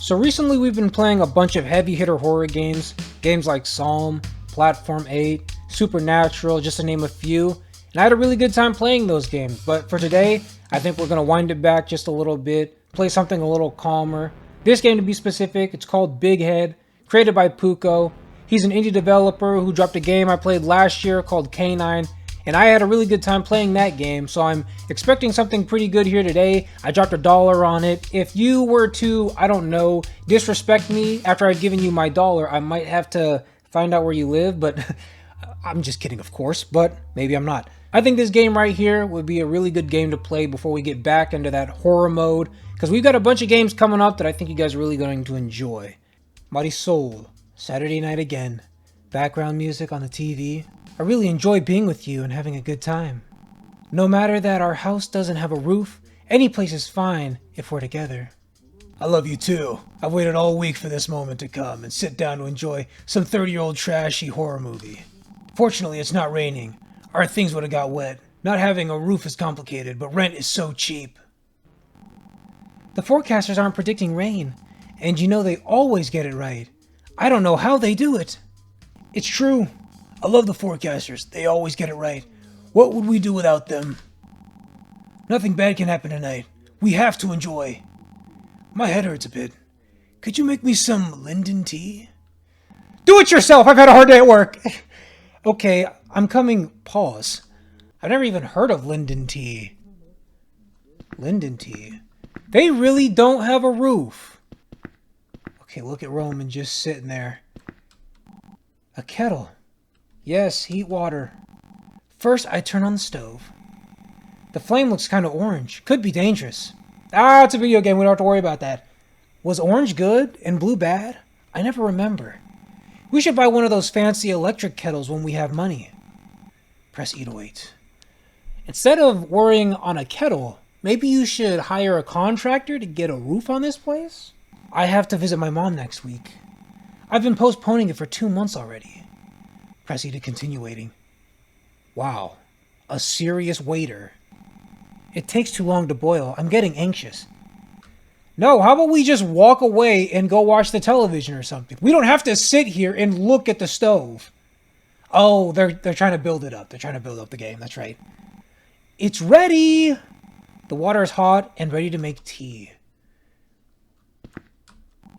So recently we've been playing a bunch of heavy hitter horror games, games like Psalm, Platform 8, Supernatural, just to name a few, and I had a really good time playing those games. But for today, I think we're going to wind it back just a little bit, play something a little calmer. This game, to be specific, it's called Bighead, created by Puko. He's an indie developer who dropped a game I played last year called K9, and I had a really good time playing that game, so I'm expecting something pretty good here today. I dropped $1 on it. If you were to, I don't know, disrespect me after I've given you my dollar, I might have to find out where you live, but I'm just kidding, of course, but maybe I'm not. I think this game right here would be a really good game to play before we get back into that horror mode, because we've got a bunch of games coming up that I think you guys are really going to enjoy. Marisol, Saturday night again. Background music on the TV. I really enjoy being with you and having a good time. No matter that our house doesn't have a roof, any place is fine if we're together. I love you too. I've waited all week for this moment to come and sit down to enjoy some 30-year-old trashy horror movie. Fortunately, it's not raining. Our things would have got wet. Not having a roof is complicated, but rent is so cheap. The forecasters aren't predicting rain, and you know they always get it right. I don't know how they do it. It's true. I love the forecasters. They always get it right. What would we do without them? Nothing bad can happen tonight. We have to enjoy. My head hurts a bit. Could you make me some linden tea? Do it yourself! I've had a hard day at work! Okay, I'm coming. Pause. I've never even heard of linden tea. Linden tea? They really don't have a roof. Okay, look at Roman just sitting there. A kettle. Yes, heat water. First, I turn on the stove. The flame looks kind of orange. Could be dangerous. Ah, it's a video game. We don't have to worry about that. Was orange good and blue bad? I never remember. We should buy one of those fancy electric kettles when we have money. Press E to wait. Instead of worrying on a kettle, maybe you should hire a contractor to get a roof on this place? I have to visit my mom next week. I've been postponing it for 2 months already. Press E to continue waiting. Wow, a serious waiter. It takes too long to boil. I'm getting anxious. No, how about we just walk away and go watch the television or something? We don't have to sit here and look at the stove. Oh, they're trying to build it up. They're trying to build up the game. That's right. It's ready. The water is hot and ready to make tea.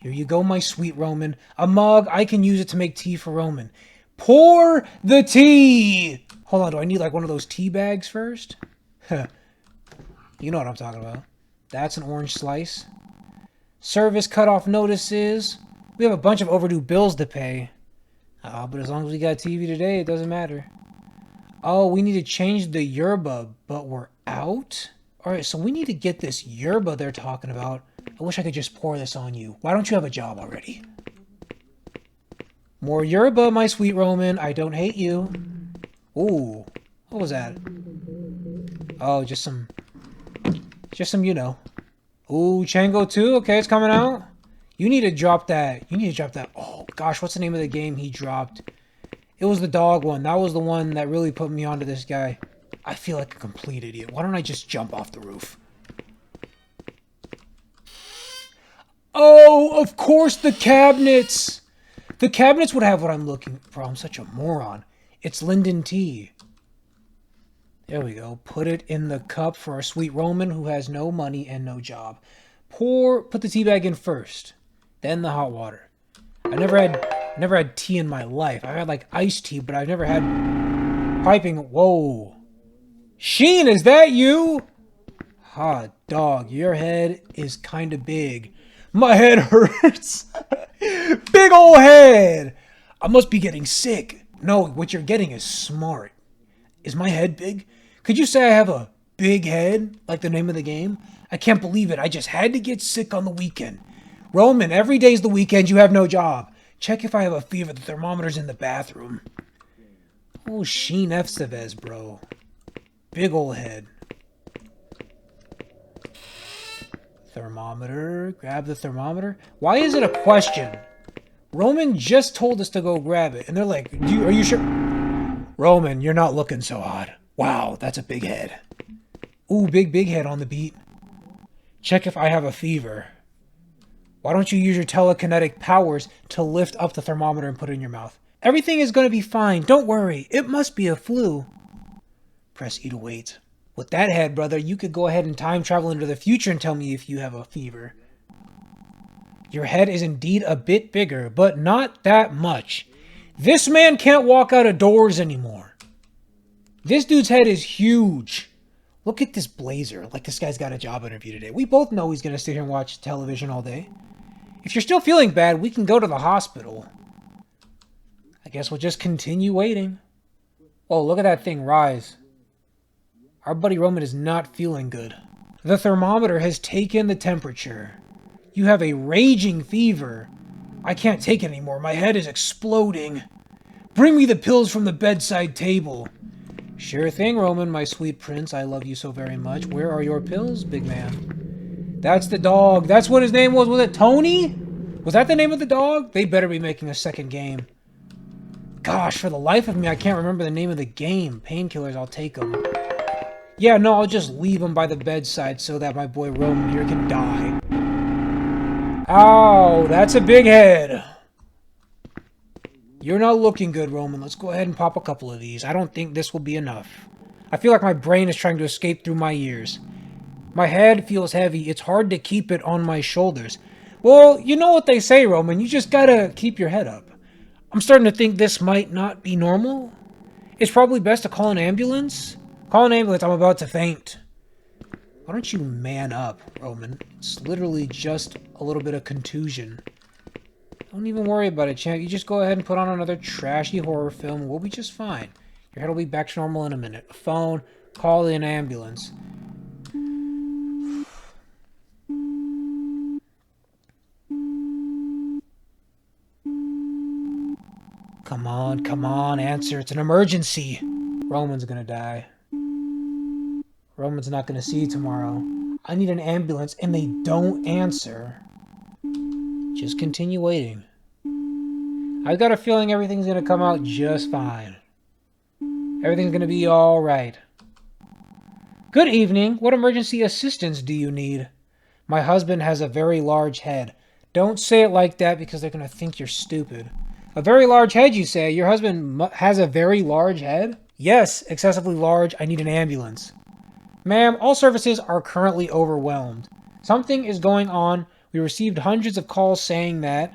Here you go, my sweet Roman. A mug. I can use it to make tea for Roman. Pour the tea! Hold on, do I need like one of those tea bags first? You know what I'm talking about. That's an orange slice. Service cutoff notices. We have a bunch of overdue bills to pay. But as long as we got TV today, it doesn't matter. Oh, we need to change the yerba, but we're out? Alright, so we need to get this yerba they're talking about. I wish I could just pour this on you. Why don't you have a job already? More yerba, my sweet Roman. I don't hate you. Ooh. What was that? Oh, just some, you know. Ooh, Chango 2? Okay, it's coming out. You need to drop that. You need to drop that. Oh, gosh, what's the name of the game he dropped? It was the dog one. That was the one that really put me onto this guy. I feel like a complete idiot. Why don't I just jump off the roof? Oh, of course, the cabinets. The cabinets would have what I'm looking for. I'm such a moron. It's linden tea. There we go. Put it in the cup for our sweet Roman who has no money and no job. Put the tea bag in first, then the hot water. I never had tea in my life. I've had like iced tea, but I've never had piping. Whoa. Sheen, is that you? Hot dog, your head is kind of big. My head hurts. Big ol' head. I must be getting sick. No, what you're getting is smart. Is my head big? Could you say I have a big head, like the name of the game? I can't believe it. I just had to get sick on the weekend. Roman, every day's the weekend. You have no job. Check if I have a fever. The thermometer's in the bathroom. Oh, Sheen Efstevez, bro. Big ol' head. Thermometer. Grab the thermometer. Why is it a question? Roman just told us to go grab it. And they're like, are you sure? Roman, you're not looking so hot. Wow, that's a big head. Ooh, big head on the beat. Check if I have a fever. Why don't you use your telekinetic powers to lift up the thermometer and put it in your mouth? Everything is going to be fine. Don't worry. It must be a flu. Press E to wait. With that head, brother, you could go ahead and time travel into the future and tell me if you have a fever. Your head is indeed a bit bigger, but not that much. This man can't walk out of doors anymore. This dude's head is huge. Look at this blazer, like this guy's got a job interview today. We both know he's going to sit here and watch television all day. If you're still feeling bad, we can go to the hospital. I guess we'll just continue waiting. Oh, look at that thing rise. Our buddy Roman is not feeling good. The thermometer has taken the temperature. You have a raging fever. I can't take it anymore. My head is exploding. Bring me the pills from the bedside table. Sure thing, Roman, my sweet prince. I love you so very much. Where are your pills, big man? That's the dog. That's what his name was. Was it Tony? Was that the name of the dog? They better be making a second game. Gosh, for the life of me, I can't remember the name of the game. Painkillers, I'll take them. Yeah, no, I'll just leave him by the bedside so that my boy Roman here can die. Ow, that's a big head. You're not looking good, Roman. Let's go ahead and pop a couple of these. I don't think this will be enough. I feel like my brain is trying to escape through my ears. My head feels heavy. It's hard to keep it on my shoulders. Well, you know what they say, Roman. You just gotta keep your head up. I'm starting to think this might not be normal. It's probably best to call an ambulance. Call an ambulance. I'm about to faint. Why don't you man up, Roman? It's literally just a little bit of contusion. Don't even worry about it, champ. You just go ahead and put on another trashy horror film. We'll be just fine. Your head will be back to normal in a minute. A phone. Call an ambulance. Come on, answer. It's an emergency. Roman's gonna die. Roman's not gonna see you tomorrow. I need an ambulance, and they don't answer. Just continue waiting. I've got a feeling everything's gonna come out just fine. Everything's gonna be alright. Good evening. What emergency assistance do you need? My husband has a very large head. Don't say it like that because they're gonna think you're stupid. A very large head, you say? Your husband has a very large head? Yes, excessively large. I need an ambulance. Ma'am, all services are currently overwhelmed. Something is going on. We received hundreds of calls saying that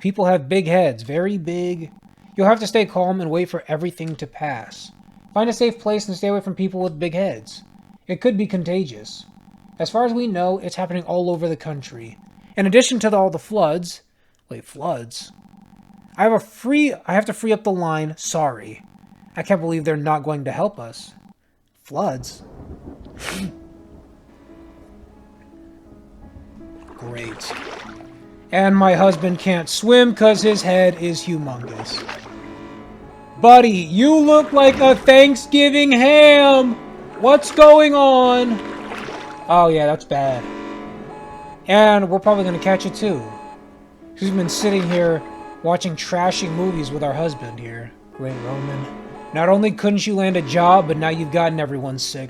people have big heads, very big. You'll have to stay calm and wait for everything to pass. Find a safe place and stay away from people with big heads. It could be contagious. As far as we know, it's happening all over the country. In addition to all the floods... Wait, floods? I have to free up the line. Sorry. I can't believe they're not going to help us. Floods? Great. And my husband can't swim because his head is humongous. Buddy, you look like a Thanksgiving ham! What's going on? Oh yeah, that's bad. And we're probably going to catch it too. She's been sitting here watching trashy movies with our husband here. Great, Roman. Not only couldn't you land a job, but now you've gotten everyone sick.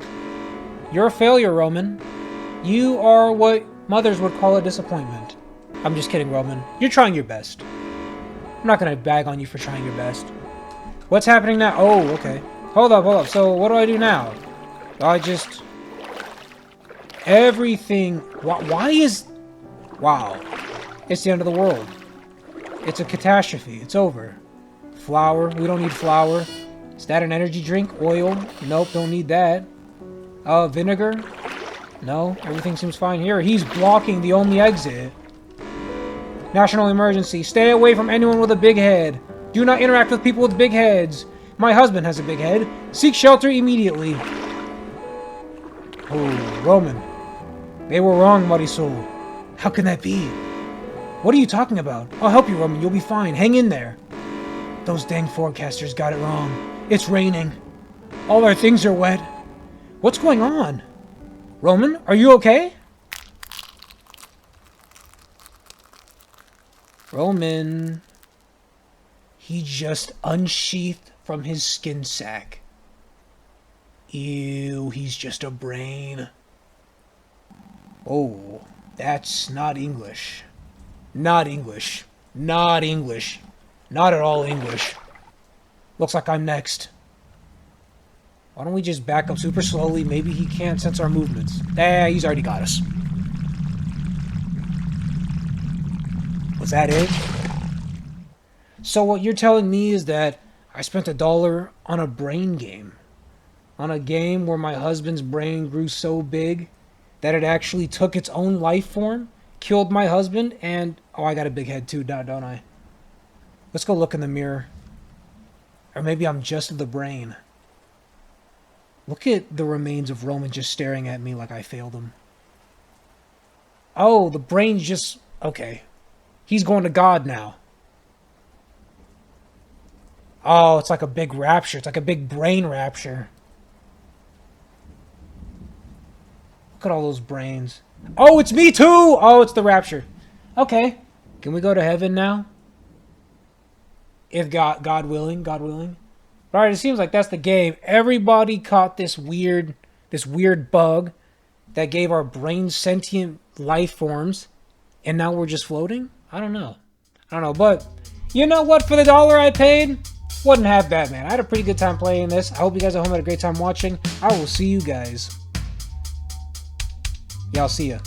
You're a failure, Roman. You are what mothers would call a disappointment. I'm just kidding, Roman. You're trying your best. I'm not going to bag on you for trying your best. What's happening now? Oh, okay. Hold up. So what do I do now? I just... Everything... Why is... Wow. It's the end of the world. It's a catastrophe. It's over. Flour. We don't need flour. Is that an energy drink? Oil? Nope, don't need that. Vinegar? No, everything seems fine here. He's blocking the only exit. National emergency. Stay away from anyone with a big head. Do not interact with people with big heads. My husband has a big head. Seek shelter immediately. Oh, Roman. They were wrong, Marisol. How can that be? What are you talking about? I'll help you, Roman. You'll be fine. Hang in there. Those dang forecasters got it wrong. It's raining. All our things are wet. What's going on? Roman, are you okay? Roman. He just unsheathed from his skin sack. Ew, he's just a brain. Oh, that's not English. Not English. Not English. Not at all English. Looks like I'm next. Why don't we just back up super slowly? Maybe he can't sense our movements. He's already got us. Was that it? So what you're telling me is that I spent $1 on a brain game. On a game where my husband's brain grew so big that it actually took its own life form, killed my husband, and... Oh, I got a big head too, don't I? Let's go look in the mirror. Or maybe I'm just the brain. Look at the remains of Roman just staring at me like I failed him. Oh, the brain's just... Okay. He's going to God now. Oh, it's like a big rapture. It's like a big brain rapture. Look at all those brains. Oh, it's me too! Oh, it's the rapture. Okay. Can we go to heaven now? If God willing, God willing. Alright, it seems like that's the game. Everybody caught this weird bug that gave our brains sentient life forms, and now we're just floating? I don't know, but you know what? For the $1 I paid, wasn't half bad, man. I had a pretty good time playing this. I hope you guys at home had a great time watching. I will see you guys. Yeah, I'll see ya.